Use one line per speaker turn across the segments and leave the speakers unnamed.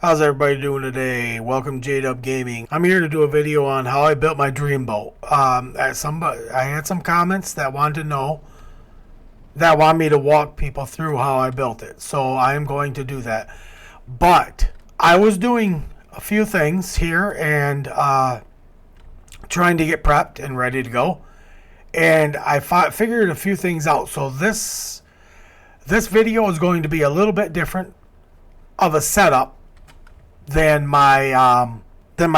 How's everybody doing today? Welcome to JDub Gaming. I'm here to do a video on how I built my dream boat. I had some comments that wanted to know, that want me to walk people through how I built it. So I am going to do that. But I was doing a few things here and trying to get prepped and ready to go. And I figured a few things out. So this video is going to be a little bit different of a setup than my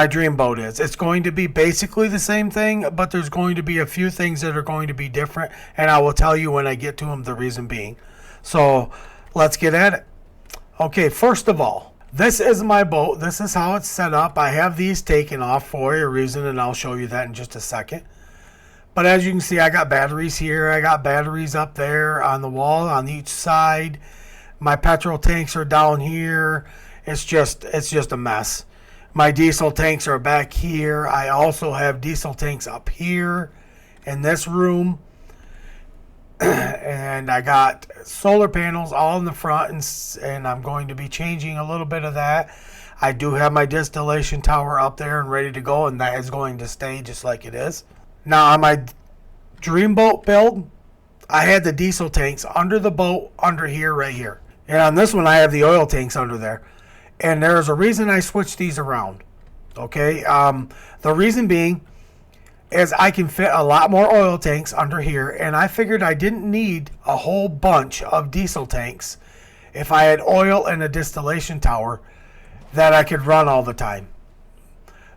dream boat is. It's going to be basically the same thing, but there's going to be a few things that are going to be different, and I will tell you when I get to them the reason being. So let's get at it. Okay, first of all, this is my boat. This is how it's set up. I have these taken off for a reason, and I'll show you that in just a second. But as you can see, I got batteries here. I got batteries up there on the wall on each side. My petrol tanks are down here. It's just a mess. My diesel tanks are back here. I also have diesel tanks up here in this room. And I got solar panels all in the front, and I'm going to be changing a little bit of that. I do have my distillation tower up there and ready to go, and that is going to stay just like it is. Now on my dream boat build, I had the diesel tanks under the boat, under here, right here. And on this one, I have the oil tanks under there. And there's a reason I switched these around. Okay, the reason being is I can fit a lot more oil tanks under here, and I figured I didn't need a whole bunch of diesel tanks if I had oil and a distillation tower that I could run all the time.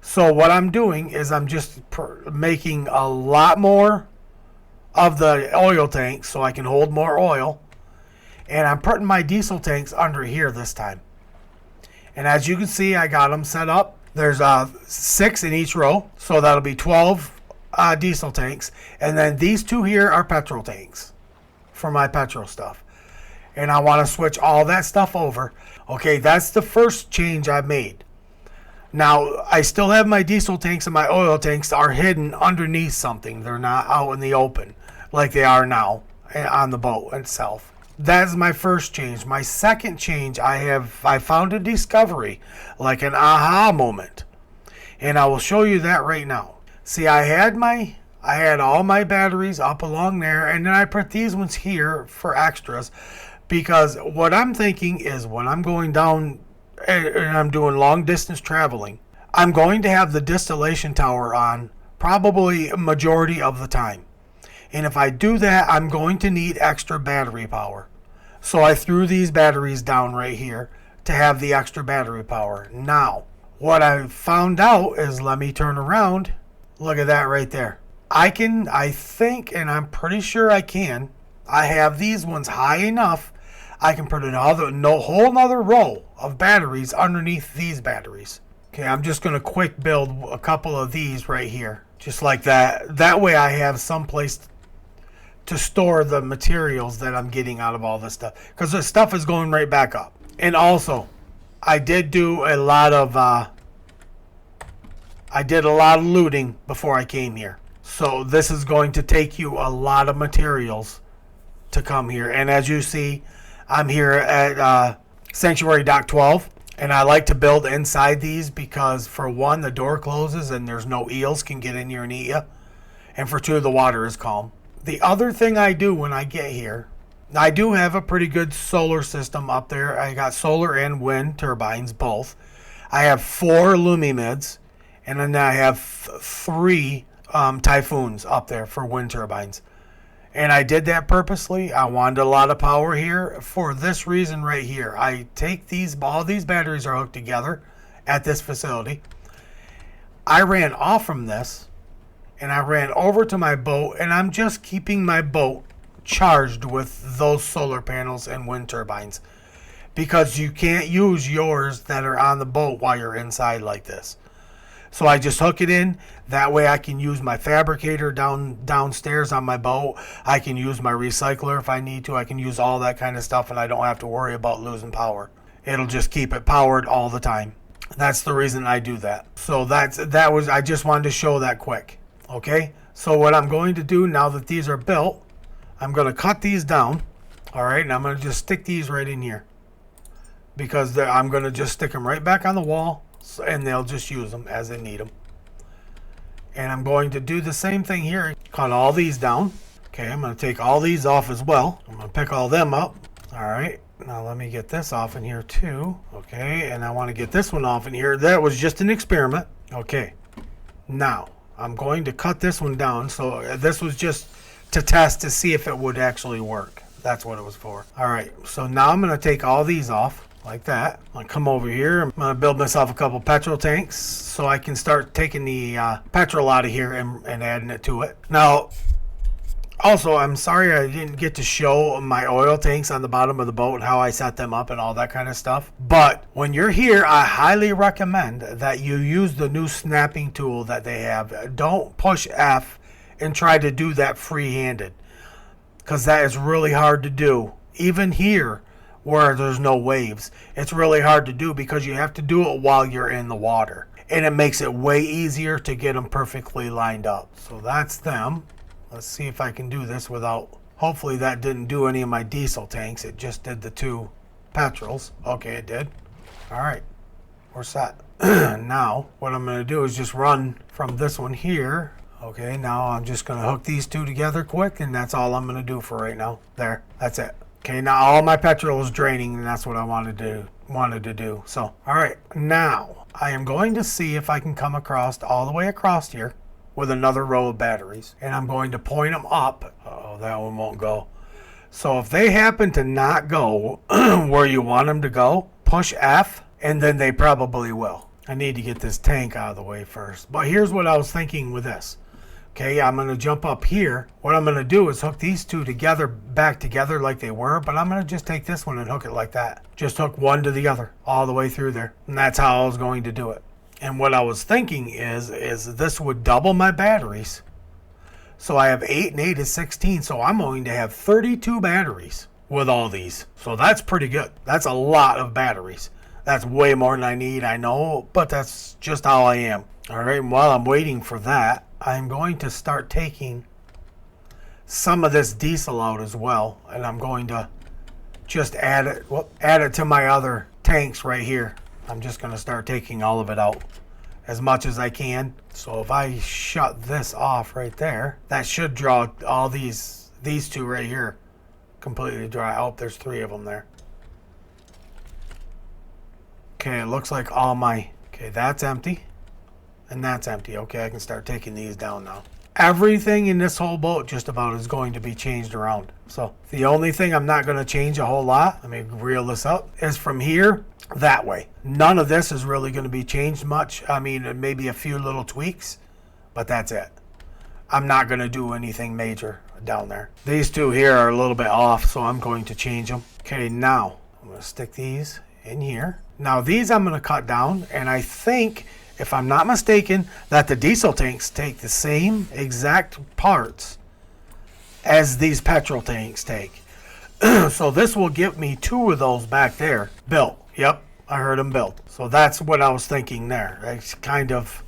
So what I'm doing is I'm just making a lot more of the oil tanks so I can hold more oil, and I'm putting my diesel tanks under here this time. And as you can see, I got them set up. There's 6 in each row, so that'll be 12 diesel tanks. And then these 2 here are petrol tanks for my petrol stuff. And I want to switch all that stuff over. Okay, that's the first change I made. Now, I still have my diesel tanks and my oil tanks are hidden underneath something. They're not out in the open like they are now on the boat itself. That's my first change. My second change, I found a discovery, like an aha moment. And I will show you that right now. See, I had all my batteries up along there, and then I put these ones here for extras, because what I'm thinking is when I'm going down and I'm doing long distance traveling, I'm going to have the distillation tower on probably a majority of the time. And if I do that, I'm going to need extra battery power. So I threw these batteries down right here to have the extra battery power. Now, what I found out is, let me turn around. Look at that right there. I think, and I'm pretty sure I can. I have these ones high enough. I can put whole nother row of batteries underneath these batteries. Okay, I'm just going to quick build a couple of these right here. Just like that. That way I have some place to store the materials that I'm getting out of all this stuff, because the stuff is going right back up. And also, I did a lot of looting before I came here, so this is going to take you a lot of materials to come here. And as you see, I'm here at Sanctuary Dock 12, and I like to build inside these because, for one, the door closes and there's no eels can get in here and eat you, and for 2, the water is calm. The other thing I do when I get here, I do have a pretty good solar system up there. I got solar and wind turbines, both. I have 4 Lumimids, and then I have 3 Typhoons up there for wind turbines. And I did that purposely. I wanted a lot of power here for this reason right here. I take all these batteries are hooked together at this facility. I ran off from this, and I ran over to my boat, and I'm just keeping my boat charged with those solar panels and wind turbines, because you can't use yours that are on the boat while you're inside like this. So I just hook it in. That way I can use my fabricator downstairs on my boat. I can use my recycler if I need to. I can use all that kind of stuff, and I don't have to worry about losing power. It'll just keep it powered all the time. That's the reason I do that. So I just wanted to show that quick. Okay, so what I'm going to do now that these are built, I'm going to cut these down. All right, and I'm going to just stick these right in here. because I'm going to just stick them right back on the wall, and they'll just use them as they need them. And I'm going to do the same thing here. Cut all these down. Okay, I'm going to take all these off as well. I'm going to pick all them up. All right, now let me get this off in here too. Okay, and I want to get this one off in here. That was just an experiment. Okay, now I'm going to cut this one down. So this was just to test to see if it would actually work. That's what it was for. All right, so now I'm going to take all these off like that. I'm going to come over here. I'm going to build myself a couple petrol tanks so I can start taking the petrol out of here and adding it to it. Now, also, I'm sorry I didn't get to show my oil tanks on the bottom of the boat, how I set them up and all that kind of stuff. But when you're here, I highly recommend that you use the new snapping tool that they have. Don't push F and try to do that free-handed, because that is really hard to do. Even here, where there's no waves, it's really hard to do because you have to do it while you're in the water. And it makes it way easier to get them perfectly lined up. So that's them. Let's see if I can do this without, hopefully that didn't do any of my diesel tanks. It just did the 2 petrols. Okay, it did. All right, we're set. Now, what I'm going to do is just run from this one here. Okay, now I'm just going to hook these 2 together quick, and that's all I'm going to do for right now. There, that's it. Okay, now all my petrol is draining, and that's what I wanted to do. So, all right, now I am going to see if I can come across all the way across here with another row of batteries, and I'm going to point them up. Oh, that one won't go. So if they happen to not go where you want them to go, push F, and then they probably will. I need to get this tank out of the way first. But here's what I was thinking with this. Okay, I'm going to jump up here. What I'm going to do is hook these 2 together, back together like they were, but I'm going to just take this one and hook it like that. Just hook one to the other all the way through there. And that's how I was going to do it. And what I was thinking is this would double my batteries. So I have 8 and 8 is 16. So I'm going to have 32 batteries with all these. So that's pretty good. That's a lot of batteries. That's way more than I need, I know, but that's just how I am. All right, and while I'm waiting for that, I'm going to start taking some of this diesel out as well. And I'm going to just add it to my other tanks right here. I'm just going to start taking all of it out as much as I can. So if I shut this off right there, that should draw all these 2 right here completely dry. Oh, there's 3 of them there. Okay, it looks like all my, okay, that's empty and that's empty. Okay, I can start taking these down now. Everything in this whole boat just about is going to be changed around. So the only thing I'm not going to change a whole lot, let me reel this up, is from here that way. None of this is really going to be changed much. I mean, maybe a few little tweaks, but that's it. I'm not going to do anything major down there. These 2 here are a little bit off, so I'm going to change them. Okay, now I'm going to stick these in here. Now these I'm going to cut down, and I think, if I'm not mistaken, that the diesel tanks take the same exact parts as these petrol tanks take. So this will give me 2 of those back there built. Yep, I heard them built. So that's what I was thinking there. It kind of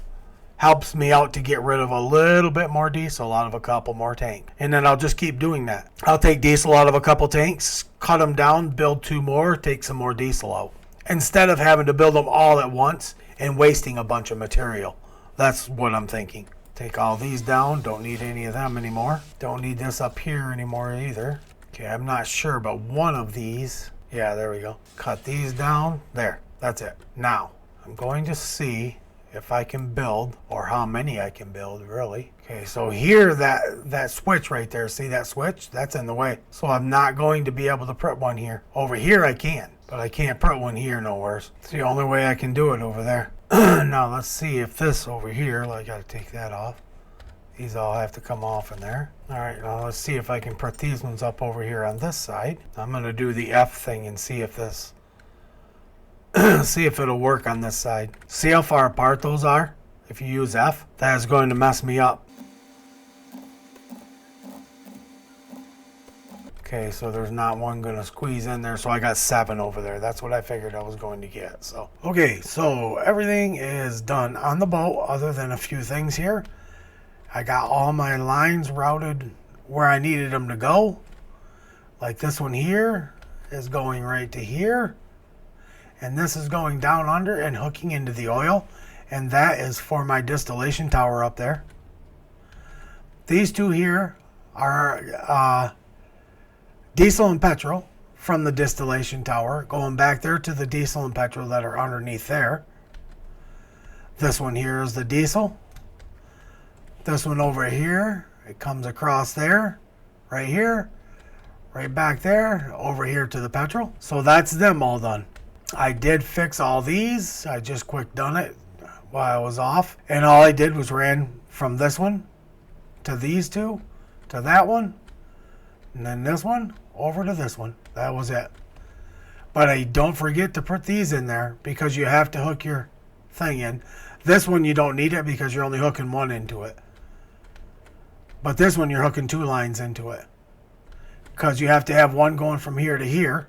helps me out to get rid of a little bit more diesel out of a couple more tanks. And then I'll just keep doing that. I'll take diesel out of a couple tanks, cut them down, build 2 more, take some more diesel out. Instead of having to build them all at once and wasting a bunch of material. That's what I'm thinking. Take all these down. Don't need any of them anymore. Don't need this up here anymore either. Okay, I'm not sure, but one of these, yeah, there we go. Cut these down. There, that's it. Now, I'm going to see if I can build, or how many I can build, really. Okay, so here, that switch right there, see that switch? That's in the way. So I'm not going to be able to put one here. Over here I can, but I can't put one here nowhere. It's the only way I can do it over there. Now let's see if this over here, I gotta take that off. These all have to come off in there. All right, now let's see if I can put these ones up over here on this side. I'm gonna do the F thing and see if this, see if it'll work on this side. See how far apart those are? If you use F, that is going to mess me up. Okay, so there's not one gonna squeeze in there, so I got 7 over there. That's what I figured I was going to get. So okay, so everything is done on the boat other than a few things here. I got all my lines routed where I needed them to go. Like this one here is going right to here. And this is going down under and hooking into the oil. And that is for my distillation tower up there. These two here are diesel and petrol from the distillation tower, going back there to the diesel and petrol that are underneath there. This one here is the diesel. This one over here, it comes across there, right here, right back there, over here to the petrol. So that's them all done. I did fix all these. I just quick done it while I was off. And all I did was ran from this one to these two, to that one, and then this one over to this one. That was it. But I don't forget to put these in there because you have to hook your thing in. This one you don't need it because you're only hooking one into it. But this one you're hooking 2 lines into it. Because you have to have one going from here to here.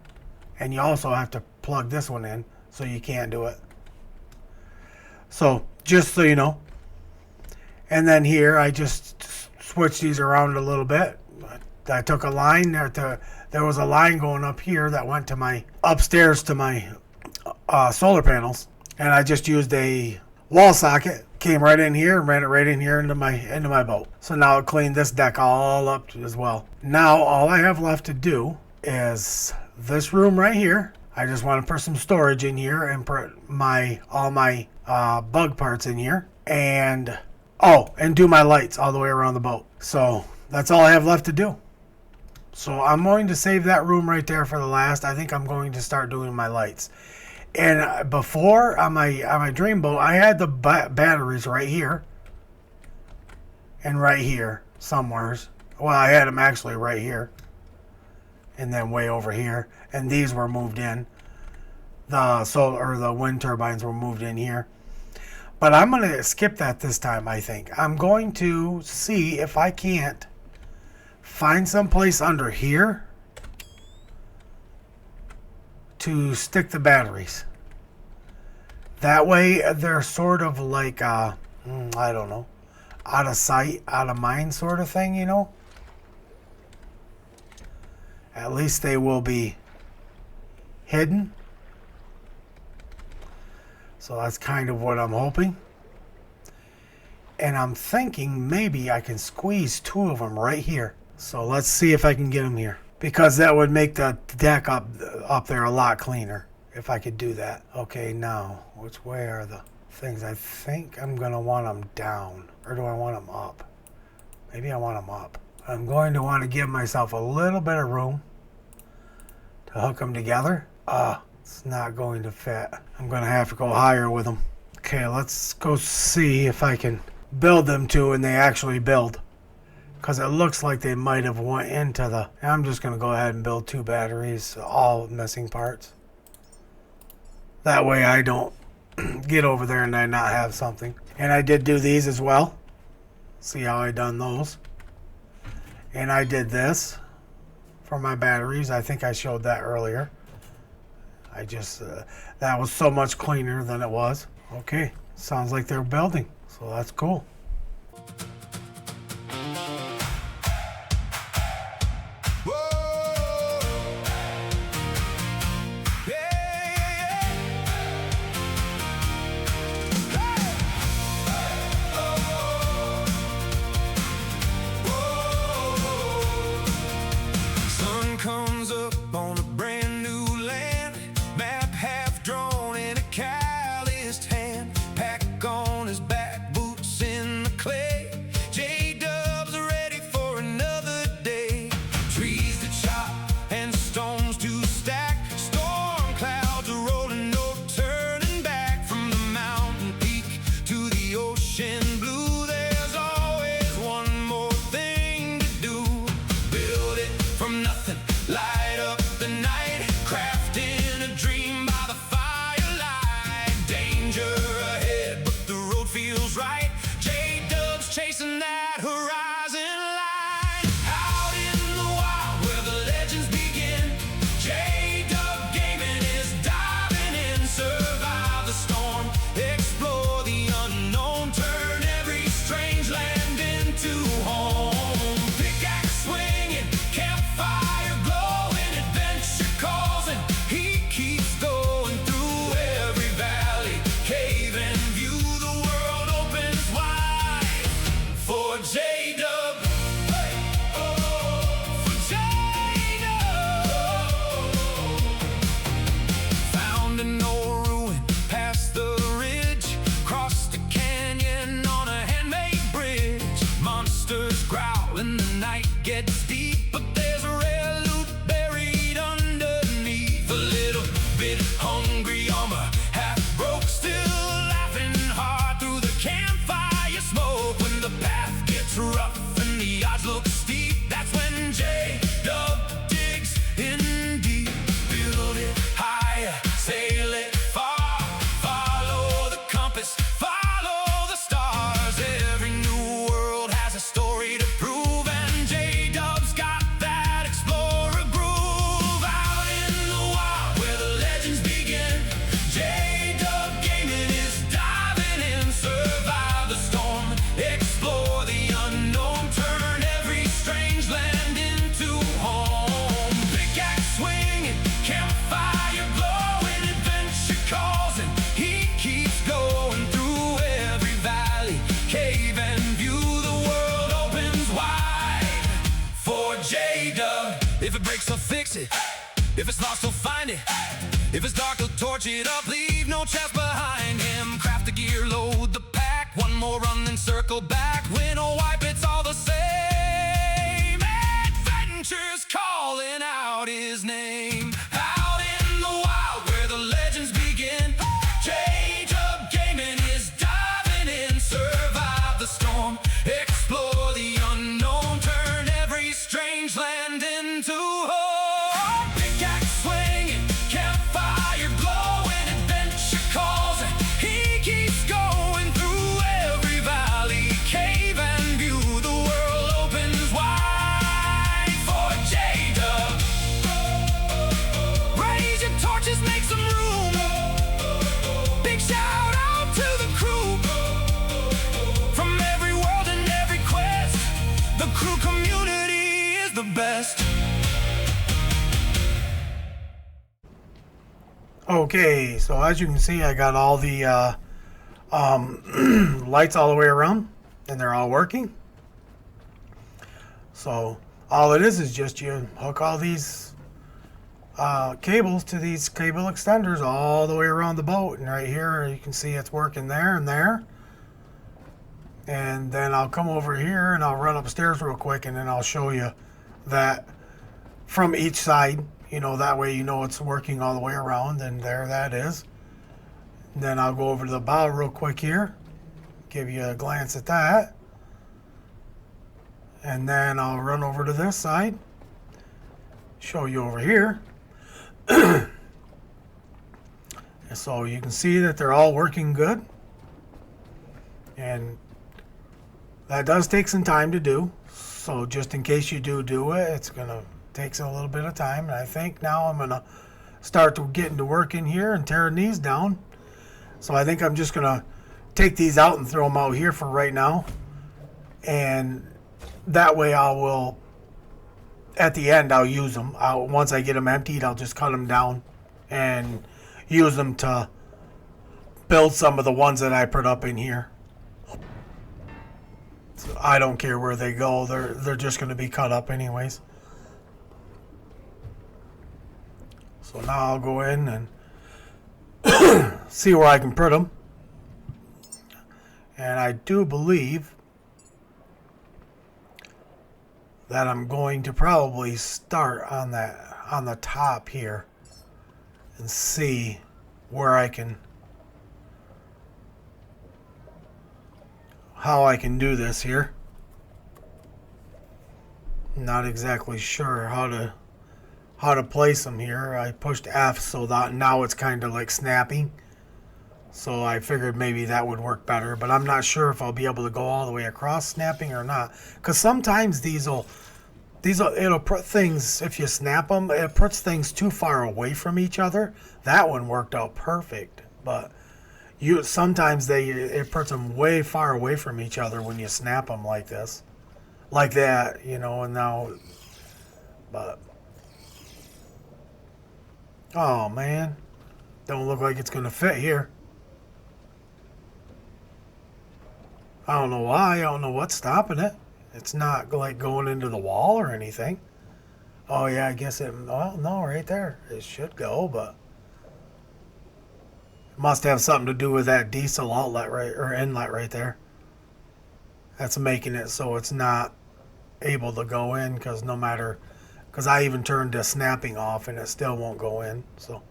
And you also have to plug this one in, so you can't do it. So, just so you know. And then here, I just switched these around a little bit. I took a line there was a line going up here that went to my upstairs to my solar panels, and I just used a wall socket, came right in here and ran it right in here into my boat. So now it cleaned this deck all up as well. Now all I have left to do is this room right here. I just want to put some storage in here and put all my bug parts in here, and do my lights all the way around the boat. So that's all I have left to do. So I'm going to save that room right there for the last. I think I'm going to start doing my lights. And before on my dream boat, I had the batteries right here and right here somewheres. Well, I had them actually right here and then way over here, and these were moved in. The wind turbines were moved in here. But I'm going to skip that this time, I think. I'm going to see if I can't find some place under here to stick the batteries. That way they're sort of like, I don't know, out of sight, out of mind sort of thing, you know? At least they will be hidden. So that's kind of what I'm hoping. And I'm thinking maybe I can squeeze 2 of them right here. So let's see if I can get them here. Because that would make the deck up there a lot cleaner if I could do that. Okay, now, which way are the things? I think I'm going to want them down. Or do I want them up? Maybe I want them up. I'm going to want to give myself a little bit of room to hook them together. It's not going to fit. I'm going to have to go higher with them. Okay, let's go see if I can build them to, and they actually build. Because it looks like they might have went into the... I'm just going to go ahead and build 2 batteries, all missing parts. That way I don't get over there and I not have something. And I did do these as well. See how I done those. And I did this for my batteries. I think I showed that earlier. I just... that was so much cleaner than it was. Okay, sounds like they're building. So that's cool.
Calloused hand, pack on his back, boots in the clay. he'll fix it. If it's lost, he'll find it. If it's dark, he'll torch it up. Leave no traps behind him. Craft the gear, load the pack. One more run, then circle back. Win or wipe, it's all the same. Adventure's calling out his name. Out in the wild where the legends begin. J-Dub Gaming is diving in. Survive the storm, explore the unknown. Turn every strange land into home. Pickaxe swinging, campfire glowing. Adventure calls and he keeps going through every valley, cave and view. The world opens wide for J-Dub. Raise your torches, make some room. Big shout out to the crew. From every world and every quest, the crew community is the best.
Okay, so as you can see, I got all the lights all the way around, and they're all working. So all it is just you hook all these cables to these cable extenders all the way around the boat, and right here you can see it's working there and there. And then I'll come over here and I'll run upstairs real quick, and then I'll show you that from each side. You know, that way you know it's working all the way around, and there that is. And then I'll go over to the bow real quick here, give you a glance at that. And then I'll run over to this side, show you over here. And so you can see that they're all working good. And that does take some time to do. So just in case you do it, it's going to takes a little bit of time. And I think now I'm going to start to getting to work in here and tearing these down. So I think I'm just going to take these out and throw them out here for right now. And that way I will, at the end, I'll use them. Once I get them emptied, I'll just cut them down and use them to build some of the ones that I put up in here. So I don't care where they go. They're just going to be cut up anyways. So now I'll go in and see where I can put them. And I do believe that I'm going to probably start on the top here and see where I can, how I can do this here. Not exactly sure how to place them here. I pushed F so that now it's kind of like snapping. So I figured maybe that would work better, but I'm not sure if I'll be able to go all the way across snapping or not. Because sometimes it'll put things, if you snap them, it puts things too far away from each other. That one worked out perfect, but sometimes it puts them way far away from each other when you snap them like this, like that, you know. And now, but oh man, don't look like it's gonna fit here. I don't know why. I don't know what's stopping it. It's not like going into the wall or anything. Oh yeah, I guess it, well, no, right there. It should go, but it must have something to do with that diesel outlet right, or inlet right there. That's making it so it's not able to go in, because I even turned the snapping off and it still won't go in. So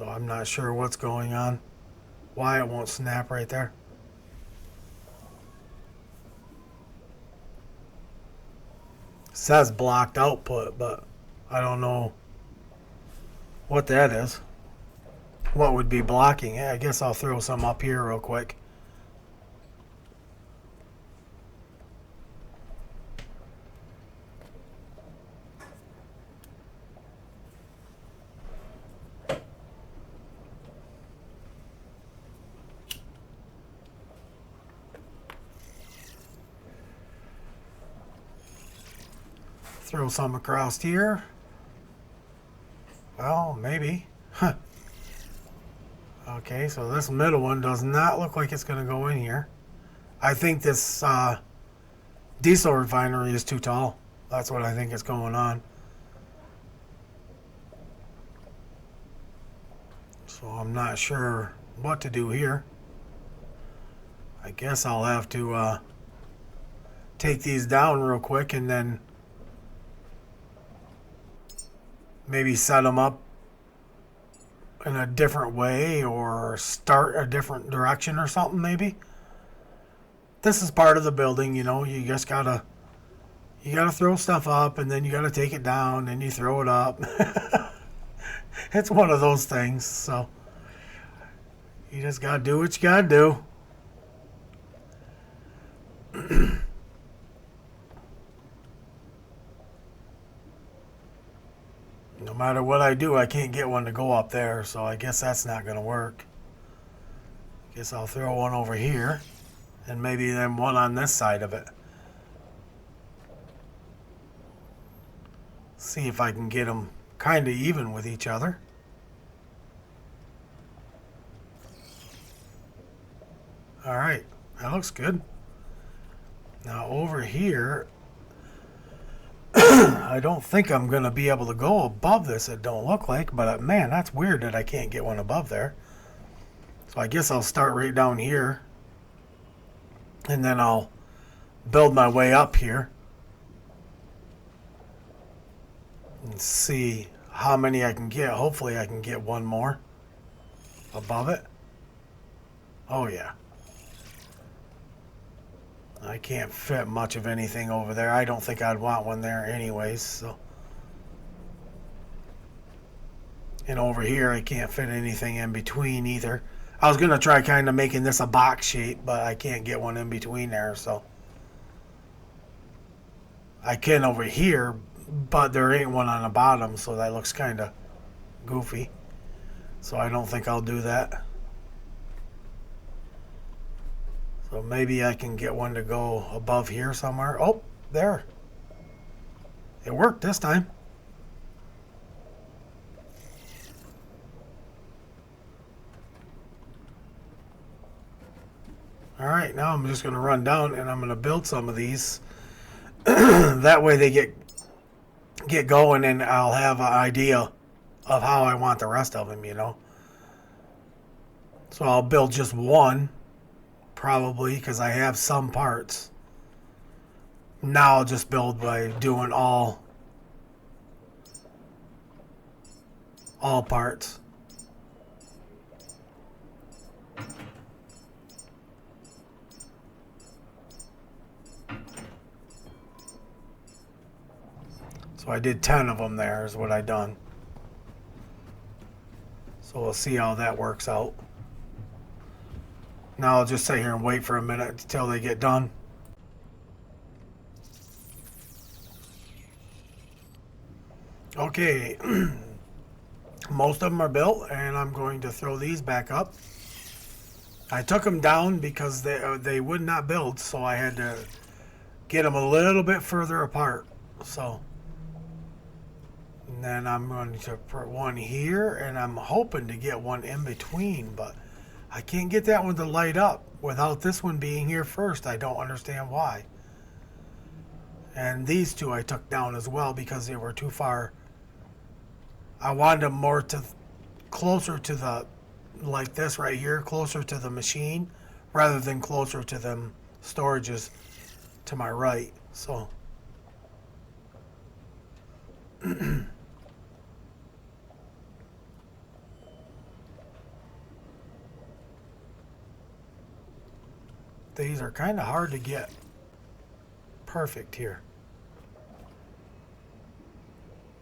I'm not sure what's going on, why it won't snap right there. It says blocked output, but I don't know what that is. What would be blocking it? I guess I'll throw some up here real quick. Throw some across here. Well, maybe. Huh. Okay, so this middle one does not look like it's going to go in here. I think this diesel refinery is too tall. That's what I think is going on. So I'm not sure what to do here. I guess I'll have to take these down real quick and then maybe set them up in a different way or start a different direction or something maybe. This is part of the building, you know, you gotta throw stuff up and then you gotta take it down and you throw it up. It's one of those things, so you just gotta do what you gotta do. No matter what I do, I can't get one to go up there, so I guess that's not gonna work. Guess I'll throw one over here and maybe then one on this side of it. See if I can get them kind of even with each other. All right, that looks good. Now over here, I don't think I'm going to be able to go above this, it don't look like, but man, that's weird that I can't get one above there. So I guess I'll start right down here, and then I'll build my way up here and see how many I can get. Hopefully I can get one more above it. Oh yeah. I can't fit much of anything over there. I don't think I'd want one there anyways, so. And over here I can't fit anything in between either. I was going to try kind of making this a box shape, but I can't get one in between there, so. I can over here, but there ain't one on the bottom, so that looks kind of goofy. So I don't think I'll do that. So maybe I can get one to go above here somewhere. Oh, there. It worked this time. All right, now I'm just going to run down and I'm going to build some of these. That way they get going and I'll have an idea of how I want the rest of them, you know. So I'll build just one, probably, because I have some parts. Now I'll just build by doing all parts. So I did 10 of them there is what I done. So we'll see how that works out. Now I'll just sit here and wait for a minute until they get done. Okay, most of them are built and I'm going to throw these back up. I took them down because they would not build, so I had to get them a little bit further apart. So, and then I'm going to put one here and I'm hoping to get one in between, but I can't get that one to light up without this one being here first. I don't understand why. And these two I took down as well because they were too far. I wanted them more closer to the, like this right here, closer to the machine rather than closer to them storages to my right. So these are kind of hard to get perfect here.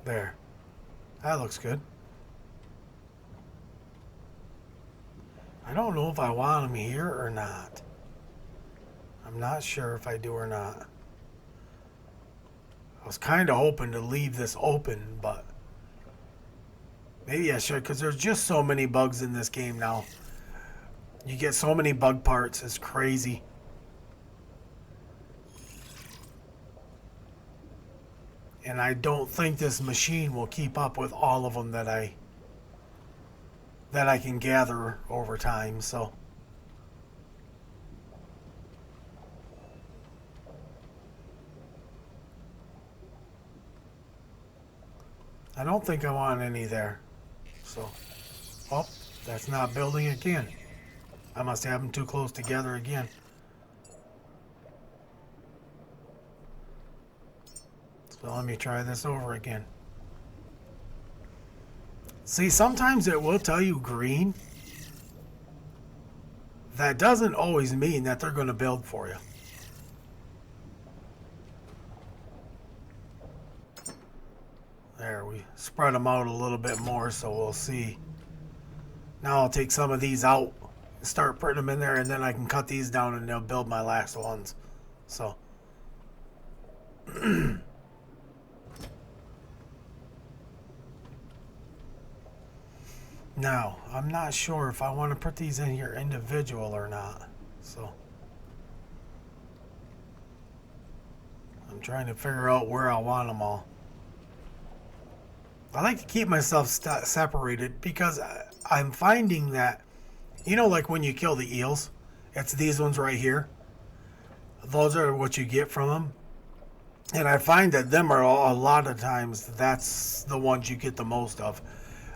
There. That looks good. I don't know if I want them here or not. I'm not sure if I do or not. I was kind of hoping to leave this open, but maybe I should, because there's just so many bugs in this game now. You get so many bug parts, it's crazy. And I don't think this machine will keep up with all of them that I can gather over time, so. don't think I want any there. So, oh, that's not building again. I must have them too close together again. So let me try this over again. See, sometimes it will tell you green. That doesn't always mean that they're going to build for you. There, we spread them out a little bit more, so we'll see. Now I'll take some of these out, start putting them in there, and then I can cut these down and they'll build my last ones. So. Now, I'm not sure if I want to put these in here individual or not. So. I'm trying to figure out where I want them all. I like to keep myself separated because I'm finding that, you know, like when you kill the eels, it's these ones right here. Those are what you get from them. And I find that them are a lot of times that's the ones you get the most of.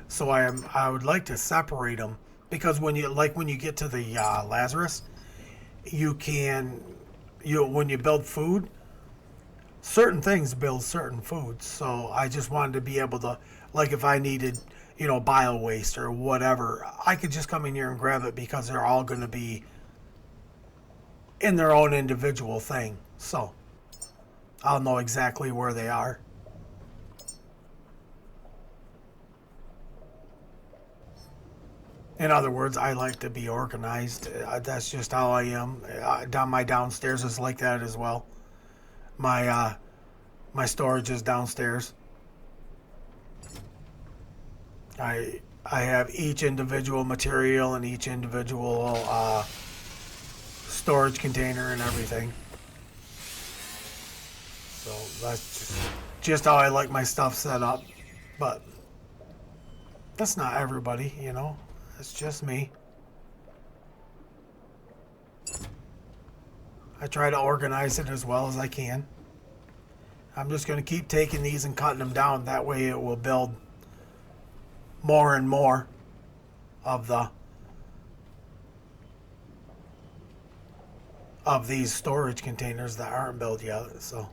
So I would like to separate them because when you get to the Lazarus, when you build food, certain things build certain foods. So I just wanted to be able to, like if I needed, bio waste or whatever, I could just come in here and grab it because they're all going to be in their own individual thing. So I'll know exactly where they are. In other words, I like to be organized. That's just how I am. My downstairs is like that as well. My storage is downstairs. I have each individual material and each individual storage container and everything. So that's just how I like my stuff set up. But that's not everybody, It's just me. I try to organize it as well as I can. I'm just going to keep taking these and cutting them down. That way it will build more and more of these storage containers that aren't built yet. So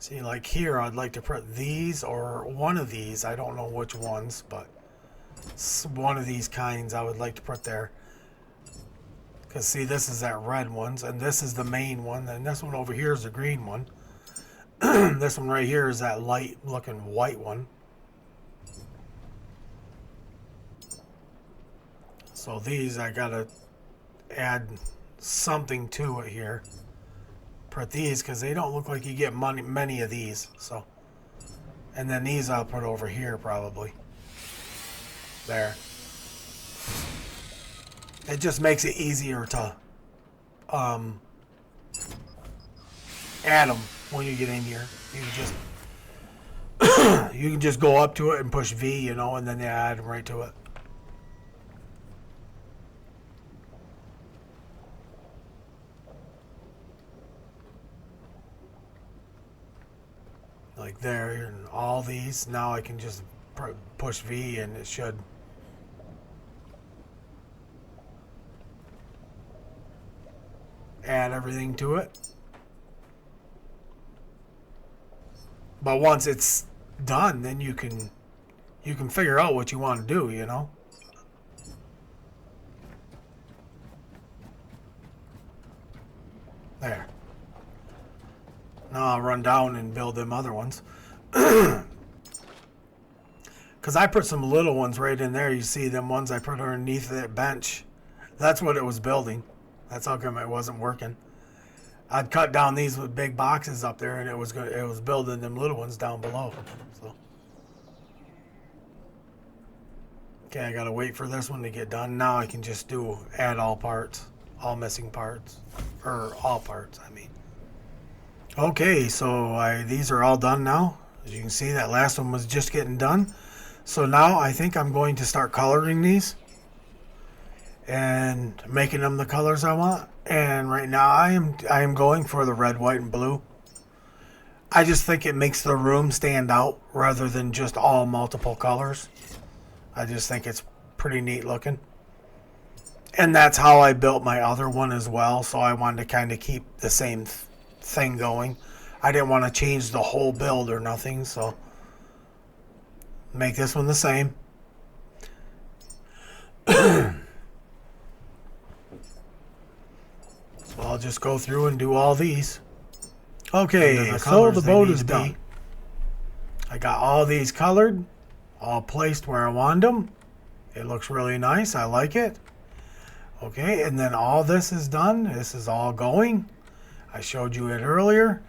see, like here, I'd like to put these or one of these. I don't know which ones, but one of these kinds I would like to put there. Because see, this is that red ones, and this is the main one, and this one over here is the green one. This one right here is that light looking white one. So these, I gotta add something to it here. Put these, because they don't look like you get many of these. So, and then these I'll put over here probably. There. It just makes it easier to add them when you get in here. You can just go up to it and push V, and then you add them right to it. Like there, and all these. Now I can just push V and it should add everything to it. But once it's done, then you can figure out what you want to do, There. Now I'll run down and build them other ones. Because I put some little ones right in there. You see them ones I put underneath that bench. That's what it was building. That's how come it wasn't working. I'd cut down these with big boxes up there, and it was building them little ones down below. So, okay, I gotta wait for this one to get done. Now I can just add all parts, all missing parts, or all parts. I mean. Okay, so these are all done now. As you can see, that last one was just getting done. So now I think I'm going to start coloring these and making them the colors I want. And right now I am going for the red, white, and blue. I just think it makes the room stand out rather than just all multiple colors. I just think it's pretty neat looking. And that's how I built my other one as well. So I wanted to kind of keep the same thing going. I didn't want to change the whole build or nothing. So make this one the same. So I'll just go through and do all these. Okay, so the boat is done. I got all these colored, all placed where I want them. It looks really nice. I like it. Okay, and then all this is done. This is all going. I showed you it earlier.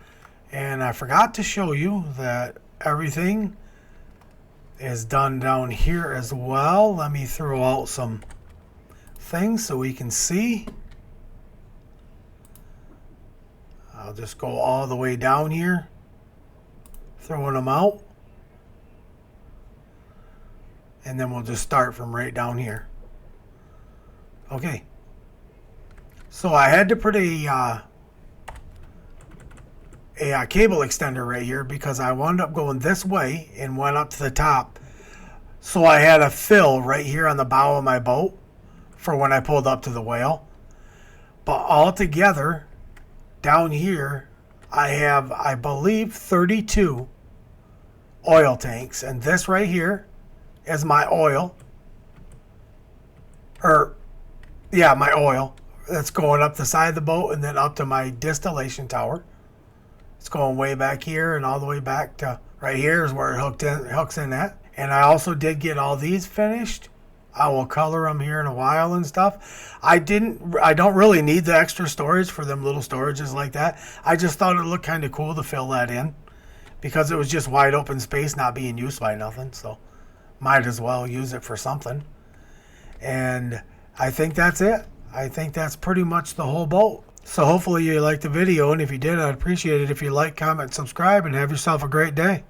And I forgot to show you that everything is done down here as well. Let me throw out some things so we can see. I'll just go all the way down here, throwing them out. And then we'll just start from right down here. Okay. So I had to put a cable extender right here because I wound up going this way and went up to the top. So I had a fill right here on the bow of my boat for when I pulled up to the whale. But all together, down here, I have, I believe, 32 oil tanks. And this right here is my oil. My oil. That's going up the side of the boat and then up to my distillation tower. It's going way back here and all the way back to right here is where it hooks in at. And I also did get all these finished. I will color them here in a while and stuff. I don't really need the extra storage for them little storages like that. I just thought it looked kind of cool to fill that in because it was just wide open space not being used by nothing. So might as well use it for something. And I think that's it. I think that's pretty much the whole boat. So hopefully you liked the video. And if you did, I'd appreciate it if you like, comment, subscribe, and have yourself a great day.